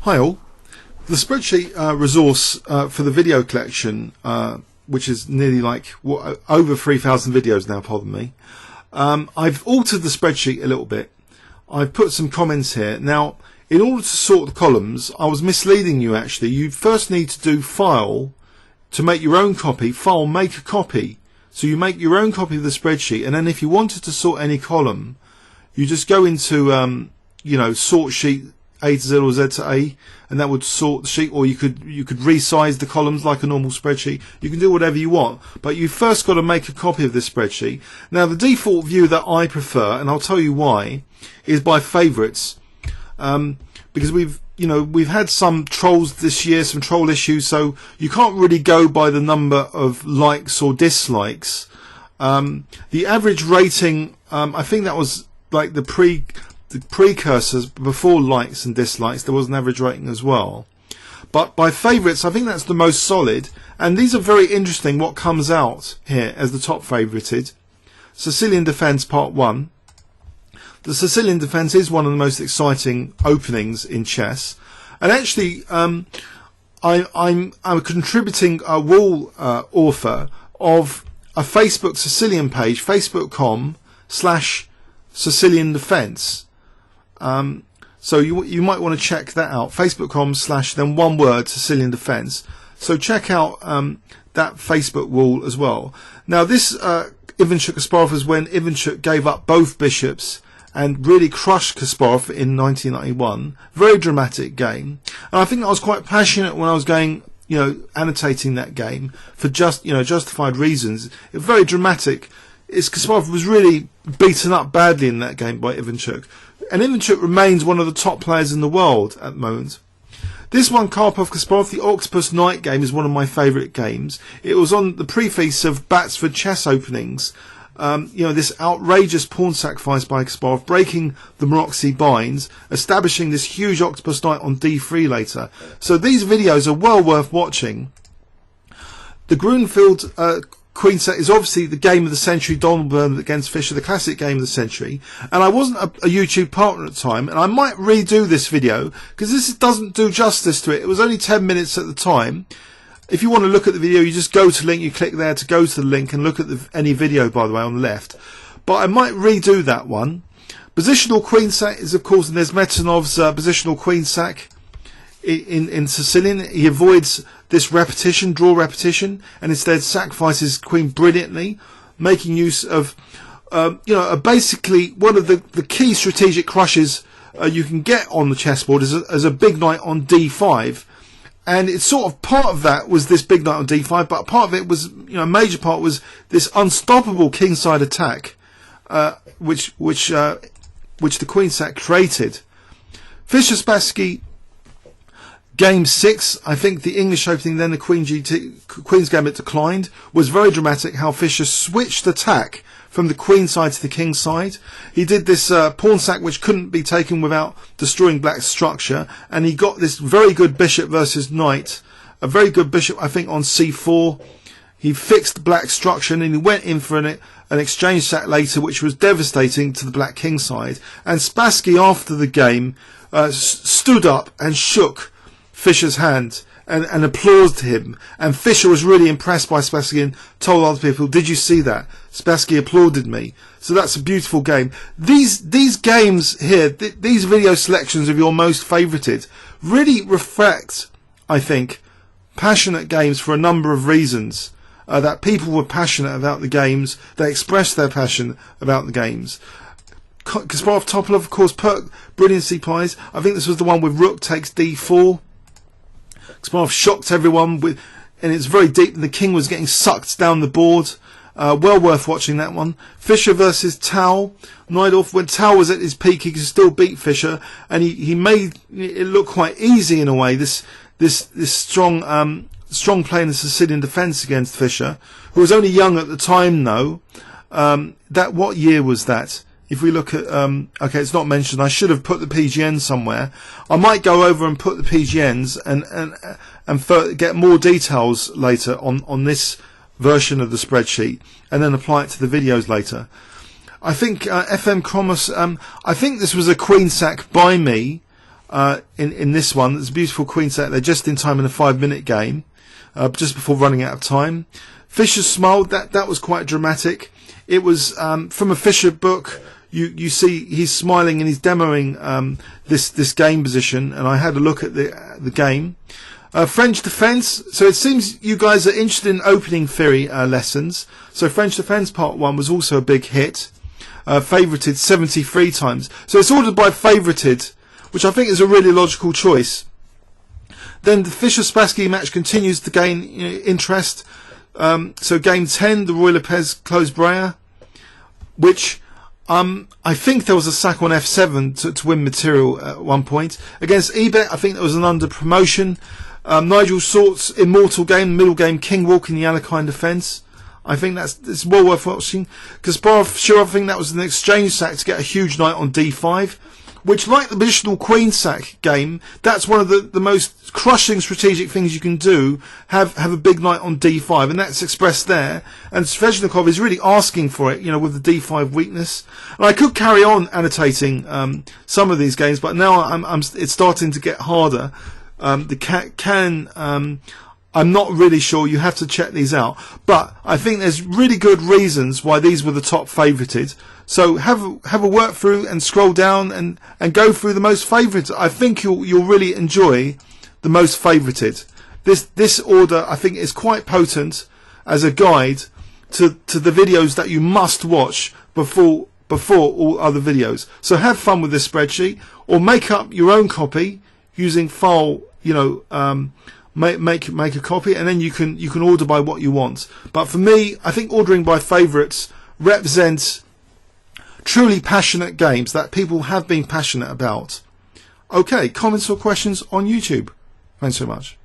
Hi all. The spreadsheet resource for the video collection, which is nearly like over 3,000 videos now, pardon me. I've altered the spreadsheet a little bit. I've put some comments here. Now, in order to sort the columns, I was misleading you actually. You first need to do File to make your own copy, File, make a copy. So you make your own copy of the spreadsheet, and then if you wanted to sort any column, you just go into, sort sheet A to Z or Z to A, and that would sort the sheet, or you could resize the columns like a normal spreadsheet. You can do whatever you want, but you first got to make a copy of this spreadsheet. Now the default view that I prefer, and I'll tell you why, is by favorites, because we've had some trolls this year, some troll issues, so you can't really go by the number of likes or dislikes. The average rating, I think that was like the precursors before likes and dislikes. There was an average rating as well, but by favourites I think that's the most solid, and these are very interesting. What comes out here as the top favoured: Sicilian Defence Part 1. The Sicilian Defence is one of the most exciting openings in chess, and actually I'm a contributing wall author of a Facebook Sicilian page, facebook.com/Sicilian Defence. So you might want to check that out, facebook.com/ then one word Sicilian Defence. So check out that Facebook wall as well. Now this Ivanchuk Kasparov was when Ivanchuk gave up both bishops and really crushed Kasparov in 1991. Very dramatic game, and I think I was quite passionate when I was annotating that game for justified reasons. It was very dramatic. Kasparov was really beaten up badly in that game by Ivanchuk. And Ivanchuk remains one of the top players in the world at the moment. This one, Karpov-Kasparov, the Octopus Knight game, is one of my favourite games. It was on the preface of Batsford chess openings. This outrageous pawn sacrifice by Kasparov, breaking the Maroczy binds, establishing this huge Octopus Knight on d3 later. So these videos are well worth watching. The Grunfeld Queen set is obviously the game of the century, Donald Byrne against Fischer, the classic game of the century. And I wasn't a YouTube partner at the time, and I might redo this video because this doesn't do justice to it. It was only 10 minutes at the time. If you want to look at the video, you just go to link, you click there to go to the link and look at any video, by the way, on the left. But I might redo that one. Positional queen sack is, of course, and there's Metanov's positional queen sack in Sicilian. He avoids this repetition, draw repetition, and instead sacrifices queen brilliantly, making use of basically one of the key strategic crushes you can get on the chessboard as a big knight on d5. And it's sort of part of that was this big knight on d5, but part of it was, a major part was this unstoppable kingside attack, which the queen sack created. Fischer-Spassky Game 6, I think the English opening, then the Queen's Gambit declined, was very dramatic. How Fischer switched attack from the queen side to the king side. He did this pawn sack which couldn't be taken without destroying black's structure, and he got this very good bishop versus knight, a very good bishop I think on c4. He fixed black's structure, and then he went in for an exchange sack later, which was devastating to the black king side. And Spassky after the game stood up and shook Fischer's hand and applauded him, and Fischer was really impressed by Spassky and told other people, "Did you see that? Spassky applauded me." So that's a beautiful game. These games here, these video selections of your most favorited, really reflect, I think, passionate games for a number of reasons. That people were passionate about the games, they expressed their passion about the games. Kasparov Topalov, of course, brilliancy prize. I think this was the one with rook takes d4. Kasparov shocked everyone and it's very deep, and the king was getting sucked down the board. Well worth watching that one. Fischer versus Tau. Neidorf, when Tau was at his peak, he could still beat Fischer, and he made it look quite easy in a way. This strong play in the Sicilian Defence against Fischer, who was only young at the time though. What year was that? If we look at, okay, it's not mentioned. I should have put the PGN somewhere. I might go over and put the PGNs and get more details later on this version of the spreadsheet, and then apply it to the videos later. I think FM Kromos, I think this was a queen sack by me. in this one. There's a beautiful queen set there just in time in a 5-minute game, just before running out of time. Fischer's Smile, that was quite dramatic. It was from a Fischer book. You see he's smiling and he's demoing this game position, and I had a look at the game. French Defence. So it seems you guys are interested in opening theory lessons. So French Defence Part 1 was also a big hit. Favorited 73 times. So it's ordered by favorited, which I think is a really logical choice. Then the Fischer-Spassky match continues to gain interest. So game 10, the Ruy Lopez closed Breyer, which I think there was a sack on F7 to win material at one point. Against Ebet, I think there was an under promotion. Nigel Sort's immortal game, middle game, King Walk in the Alekhine defence. I think it's well worth watching. Kasparov, sure, I think that was an exchange sack to get a huge knight on D5, which, like the positional queen sack game, that's one of the most crushing strategic things you can do, have a big knight on D5, and that's expressed there. And Sveshnikov is really asking for it, with the D5 weakness. And I could carry on annotating some of these games, but now it's starting to get harder. I'm not really sure. You have to check these out. But I think there's really good reasons why these were the top favorited. So have a work through and scroll down and go through the most favorited. I think you'll really enjoy the most favorited. This order, I think, is quite potent as a guide to the videos that you must watch before all other videos. So have fun with this spreadsheet, or make up your own copy using file, make a copy, and then you can order by what you want. But for me, I think ordering by favourites represents truly passionate games that people have been passionate about. Okay, comments or questions on YouTube? Thanks so much.